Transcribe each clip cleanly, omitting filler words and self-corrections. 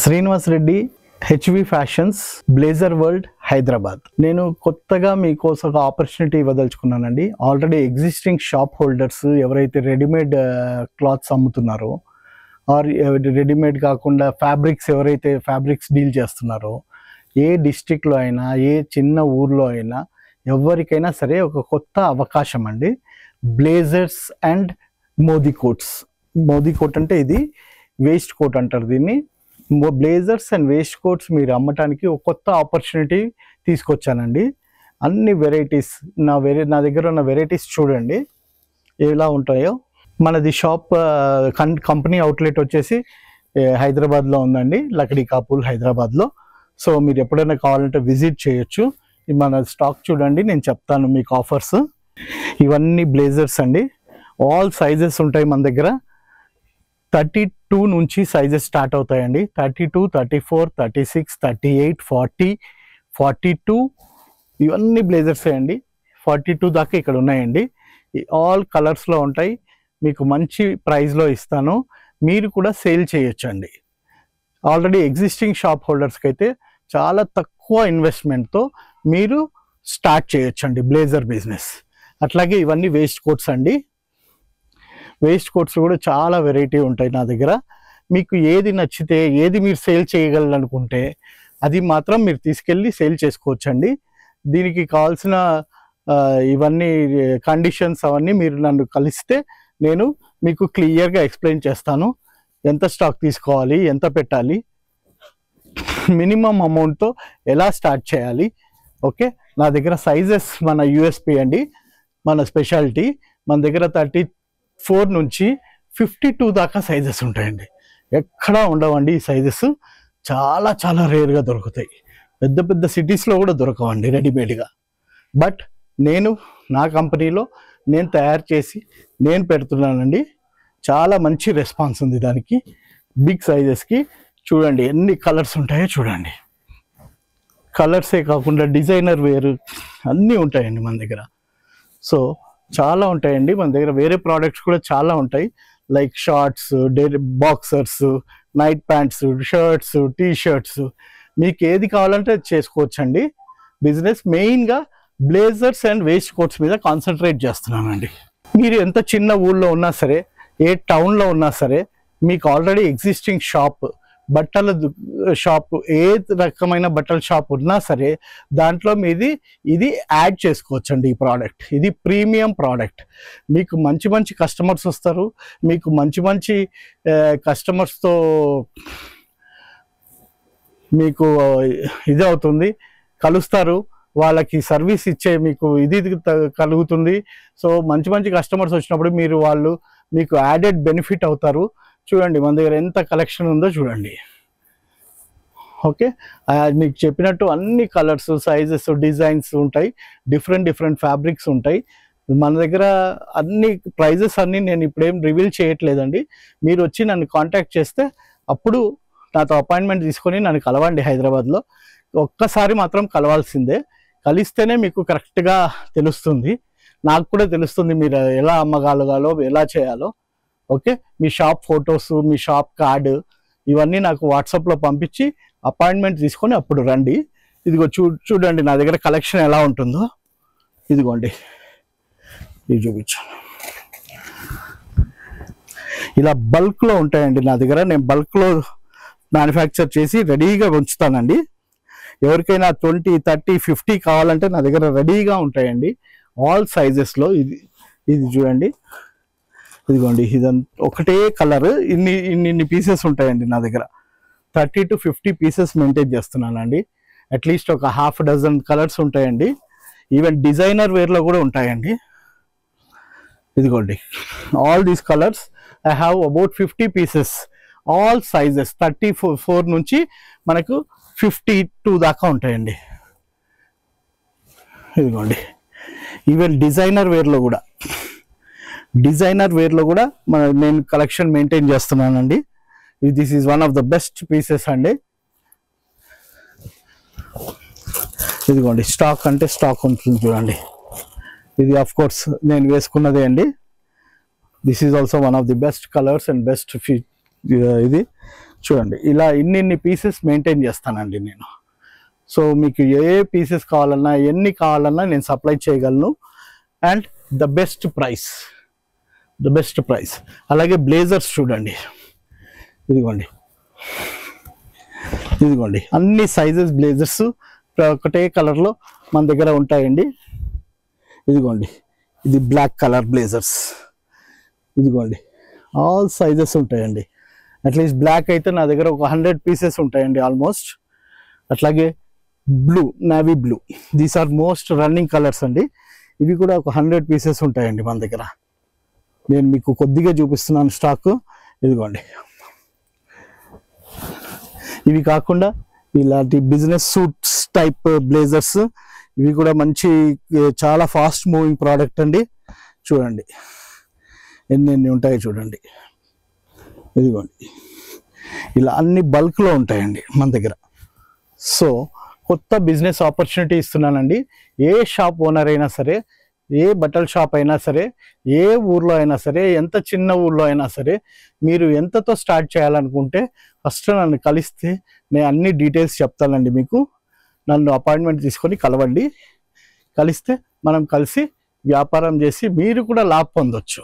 Srinivas Reddy HV fashions blazer world Hyderabad. నేను కొత్తగా మీకోసం ఒక ఆపర్చునిటీ ఇవ్వదలుచుకున్నానండి. ఆల్రెడీ ఎగ్జిస్టింగ్ షాప్ హోల్డర్స్ ఎవరైతే రెడీమేడ్ క్లాత్స్ అమ్ముతున్నారో ఆర్ రెడీమేడ్ కాకుండా ఫ్యాబ్రిక్స్ ఎవరైతే ఫ్యాబ్రిక్స్ డీల్ చేస్తున్నారో, ఏ డిస్ట్రిక్ట్లో అయినా ఏ చిన్న ఊర్లో అయినా ఎవరికైనా సరే ఒక కొత్త అవకాశం అండి. Blazers and Modi coats. Modi coat అంటే ఇది వేస్ట్ కోట్ అంటారు దీన్ని. బ్లేజర్స్ అండ్ వేస్ట్ కోట్స్ మీరు అమ్మటానికి ఒక కొత్త ఆపర్చునిటీ తీసుకొచ్చానండి. అన్ని వెరైటీస్ నా దగ్గర ఉన్న వెరైటీస్ చూడండి ఎలా ఉంటాయో. మనది షాప్ కంపెనీ అవుట్లెట్ వచ్చేసి హైదరాబాద్లో ఉందండి, లక్డీ కాపూల్ హైదరాబాద్లో. సో మీరు ఎప్పుడైనా కావాలంటే విజిట్ చేయొచ్చు. మన స్టాక్ చూడండి, నేను చెప్తాను మీకు ఆఫర్స్. ఇవన్నీ బ్లేజర్స్ అండి, ఆల్ సైజెస్ ఉంటాయి మన దగ్గర. 32 నుంచి సైజెస్ స్టార్ట్ అవుతాయండి. 32, 34, 36, 38, 40, 42 ఇవన్నీ బ్లేజర్సే అండి. 42 దాకా ఇక్కడ ఉన్నాయండి. ఆల్ కలర్స్లో ఉంటాయి. మీకు మంచి ప్రైస్లో ఇస్తాను, మీరు కూడా సేల్ చేయొచ్చండి. ఆల్రెడీ ఎగ్జిస్టింగ్ షాప్ హోల్డర్స్కి అయితే చాలా తక్కువ ఇన్వెస్ట్మెంట్తో మీరు స్టార్ట్ చేయొచ్చండి బ్లేజర్ బిజినెస్. అట్లాగే ఇవన్నీ వేస్ట్ కోట్స్ అండి. వేస్ట్ కోట్స్ కూడా చాలా వెరైటీ ఉంటాయి నా దగ్గర. మీకు ఏది నచ్చితే, ఏది మీరు సేల్ చేయగలనుకుంటే అది మాత్రం మీరు తీసుకెళ్ళి సేల్ చేసుకోవచ్చండి. దీనికి కావాల్సిన ఇవన్నీ కండిషన్స్ అవన్నీ మీరు నన్ను కలిస్తే నేను మీకు క్లియర్గా ఎక్స్ప్లెయిన్ చేస్తాను. ఎంత స్టాక్ తీసుకోవాలి, ఎంత పెట్టాలి, మినిమం అమౌంట్తో ఎలా స్టార్ట్ చేయాలి. ఓకే, నా దగ్గర సైజెస్ మన యూఎస్పీ అండి, మన స్పెషాలిటీ. మన దగ్గర 34 నుంచి 52 దాకా సైజెస్ ఉంటాయండి. ఎక్కడా ఉండవండి ఈ సైజెస్, చాలా చాలా రేర్గా దొరుకుతాయి. పెద్ద పెద్ద సిటీస్లో కూడా దొరకవండి రెడీమేడ్గా. బట్ నేను నా కంపెనీలో నేను తయారు చేసి నేను పెడుతున్నానండి. చాలా మంచి రెస్పాన్స్ ఉంది దానికి. బిగ్ సైజెస్కి చూడండి ఎన్ని కలర్స్ ఉంటాయో చూడండి. కలర్సే కాకుండా డిజైనర్ వేరు అన్నీ ఉంటాయండి మన దగ్గర. సో చాలా ఉంటాయండి మన దగ్గర. వేరే ప్రోడక్ట్స్ కూడా చాలా ఉంటాయి, like shorts, boxers, night pants, shirts, T shirts. మీకు ఏది కావాలంటే అది చేసుకోవచ్చండి బిజినెస్. మెయిన్గా బ్లేజర్స్ అండ్ వేస్ట్ కోట్స్ మీద కాన్సన్ట్రేట్ చేస్తున్నానండి. మీరు ఎంత చిన్న ఊళ్ళో ఉన్నా సరే, ఏ టౌన్లో ఉన్నా సరే, మీకు ఆల్రెడీ ఎగ్జిస్టింగ్ షాప్, బట్టల షాప్, ఏ రకమైన బట్టల షాప్ ఉన్నా సరే దాంట్లో మీది ఇది యాడ్ చేసుకోవచ్చండి. ఈ ప్రోడక్ట్ ఇది ప్రీమియం ప్రోడక్ట్. మీకు మంచి మంచి కస్టమర్స్ వస్తారు. మీకు మంచి మంచి కస్టమర్స్తో మీకు ఇది అవుతుంది, కలుస్తారు, వాళ్ళకి సర్వీస్ ఇచ్చే మీకు ఇది కలుగుతుంది. సో మంచి మంచి కస్టమర్స్ వచ్చినప్పుడు వాళ్ళు మీకు యాడెడ్ బెనిఫిట్ అవుతారు. చూడండి మన దగ్గర ఎంత కలెక్షన్ ఉందో చూడండి. ఓకే, మీకు చెప్పినట్టు అన్ని కలర్స్, సైజెస్, డిజైన్స్ ఉంటాయి. డిఫరెంట్ ఫ్యాబ్రిక్స్ ఉంటాయి మన దగ్గర. అన్ని ప్రైజెస్ అన్నీ నేను ఇప్పుడేం రివీల్ చేయట్లేదండి. మీరు వచ్చి నన్ను కాంటాక్ట్ చేస్తే అప్పుడు నాతో అపాయింట్మెంట్ తీసుకొని నన్ను కలవండి హైదరాబాద్లో. ఒక్కసారి మాత్రం కలవాల్సిందే. కలిస్తేనే మీకు కరెక్ట్గా తెలుస్తుంది, నాకు కూడా తెలుస్తుంది మీరు ఎలా అమ్మగలగాలో, ఎలా చేయాలో. ఓకే, మీ షాప్ ఫొటోస్, మీ షాప్ కార్డు ఇవన్నీ నాకు వాట్సాప్లో పంపించి అపాయింట్మెంట్ తీసుకొని అప్పుడు రండి. ఇదిగో చూడండి నా దగ్గర కలెక్షన్ ఎలా ఉంటుందో. ఇదిగోండి, ఇది చూపించాను. ఇలా బల్క్లో ఉంటాయండి నా దగ్గర. నేను బల్క్లో మ్యానుఫ్యాక్చర్ చేసి రెడీగా ఉంచుతానండి. ఎవరికైనా 20, 30, 50 కావాలంటే నా దగ్గర రెడీగా ఉంటాయండి, ఆల్ సైజెస్లో. ఇది చూడండి, ఇదిగోండి, ఇదంతా ఒకటే కలర్. ఇన్ని పీసెస్ ఉంటాయండి నా దగ్గర. 30 to 50 పీసెస్ మెయింటైన్ చేస్తున్నానండి. అట్లీస్ట్ ఒక ½ డజన్ కలర్స్ ఉంటాయండి. ఈవెన్ డిజైనర్ వేర్లో కూడా ఉంటాయండి. ఇదిగోండి, all these colours I have about 50 pieces, all sizes. 34 నుంచి మనకు 52 దాకా ఉంటాయండి. ఇదిగోండి, ఈవెన్ డిజైనర్ వేర్లో కూడా నేను కలెక్షన్ మెయింటైన్ చేస్తున్నానండి. This is one of the best pieces అండి. ఇదిగోండి, స్టాక్ అంటే స్టాక్ ఉంటుంది చూడండి. ఇది ఆఫ్ కోర్స్ నేను వేసుకున్నదే అండి. This is also one of the best colours and best ఇది చూడండి ఇలా ఇన్ని పీసెస్ మెయింటైన్ చేస్తానండి నేను. సో మీకు ఏ పీసెస్ కావాలన్నా ఎన్ని కావాలన్నా నేను సప్లై చేయగలను. And the best price. అలాగే బ్లేజర్స్ చూడండి, ఇదిగోండి అన్ని సైజెస్ బ్లేజర్స్ ఒకటే కలర్లో మన దగ్గర ఉంటాయండి. ఇదిగోండి ఇది బ్లాక్ కలర్ బ్లేజర్స్, ఇదిగోండి ఆల్ సైజెస్ ఉంటాయండి. అట్లీస్ట్ బ్లాక్ అయితే నా దగ్గర ఒక 100 పీసెస్ ఉంటాయండి ఆల్మోస్ట్. అట్లాగే blue, navy blue, these are most running colours అండి. ఇవి కూడా ఒక 100 పీసెస్ ఉంటాయండి మన దగ్గర. నేను మీకు కొద్దిగా చూపిస్తున్నాను స్టాక్. ఇదిగోండి ఇవి కాకుండా ఇలాంటి బిజినెస్ సూట్స్ టైప్ బ్లేజర్స్, ఇవి కూడా మంచి చాలా ఫాస్ట్ మూవింగ్ ప్రోడక్ట్ అండి. చూడండి ఎన్ని ఉంటాయో చూడండి. ఇదిగోండి ఇలా అన్ని బల్క్లో ఉంటాయండి మన దగ్గర. సో కొత్త బిజినెస్ ఆపర్చునిటీ ఇస్తున్నానండి. ఏ షాప్ ఓనర్ అయినా సరే, ఏ బట్టల షాప్ అయినా సరే, ఏ ఊర్లో అయినా సరే, ఎంత చిన్న ఊర్లో అయినా సరే, మీరు ఎంతతో స్టార్ట్ చేయాలనుకుంటే ఫస్ట్ నన్ను కలిస్తే నేను అన్ని డీటెయిల్స్ చెప్తానండి మీకు. నన్ను అపాయింట్మెంట్ తీసుకొని కలవండి. కలిస్తే మనం కలిసి వ్యాపారం చేసి మీరు కూడా లాభం పొందొచ్చు.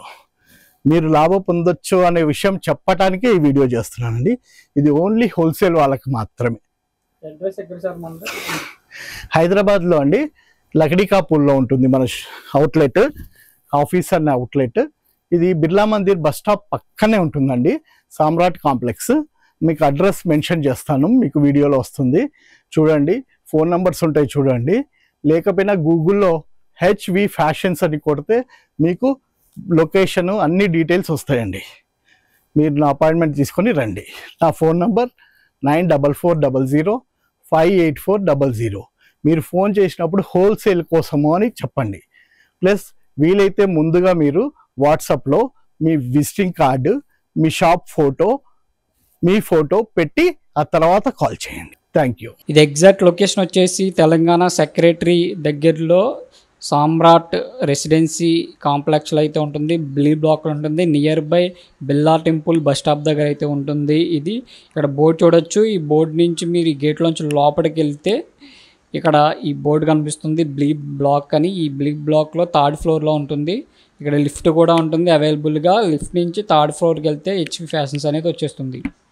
మీరు లాభం పొందొచ్చు అనే విషయం చెప్పటానికే ఈ వీడియో చేస్తున్నానండి. ఇది ఓన్లీ హోల్సేల్ వాళ్ళకి మాత్రమే. అడ్రస్ ఎక్కడ సార్ మనది? హైదరాబాద్లో అండి, లకడీకాపూర్లో ఉంటుంది మన అవుట్లెట్, ఆఫీస్ అనే అవుట్లెట్. ఇది బిర్లా మందిర్ బస్ స్టాప్ పక్కనే ఉంటుందండి, సామ్రాట్ కాంప్లెక్స్. మీకు అడ్రస్ మెన్షన్ చేస్తాను, మీకు వీడియోలో వస్తుంది చూడండి. ఫోన్ నెంబర్స్ ఉంటాయి చూడండి. లేకపోయినా గూగుల్లో HV ఫ్యాషన్స్ అని కొడితే మీకు లొకేషను అన్ని డీటెయిల్స్ వస్తాయండి. మీరు నా అపాయింట్మెంట్ తీసుకొని రండి. నా ఫోన్ నెంబర్ 9440058400. మీరు ఫోన్ చేసినప్పుడు హోల్సేల్ కోసము అని చెప్పండి. ప్లస్ వీలైతే ముందుగా మీరు వాట్సాప్లో మీ విజిటింగ్ కార్డు, మీ షాప్ ఫోటో, మీ ఫోటో పెట్టి ఆ తర్వాత కాల్ చేయండి. Thank you. ఇది ఎగ్జాక్ట్ లొకేషన్ వచ్చేసి తెలంగాణ సెక్రటరీ దగ్గరలో సామ్రాట్ రెసిడెన్సీ కాంప్లెక్స్లో అయితే ఉంటుంది. బ్లూ బ్లాక్లో ఉంటుంది. Near by Birla temple bus stop దగ్గర అయితే ఉంటుంది. ఇది ఇక్కడ బోర్డు చూడొచ్చు. ఈ బోర్డు నుంచి మీరు ఈ గేట్లోంచి లోపలికి వెళ్తే ఇక్కడ ఈ బోర్డు కనిపిస్తుంది, బ్లూ బ్లాక్ అని. ఈ బ్లూ బ్లాక్లో 3rd ఫ్లోర్లో ఉంటుంది. ఇక్కడ లిఫ్ట్ కూడా ఉంటుంది అవైలబుల్గా. లిఫ్ట్ నుంచి 3rd ఫ్లోర్కి వెళ్తే HV ఫ్యాషన్స్ అనేది వచ్చేస్తుంది.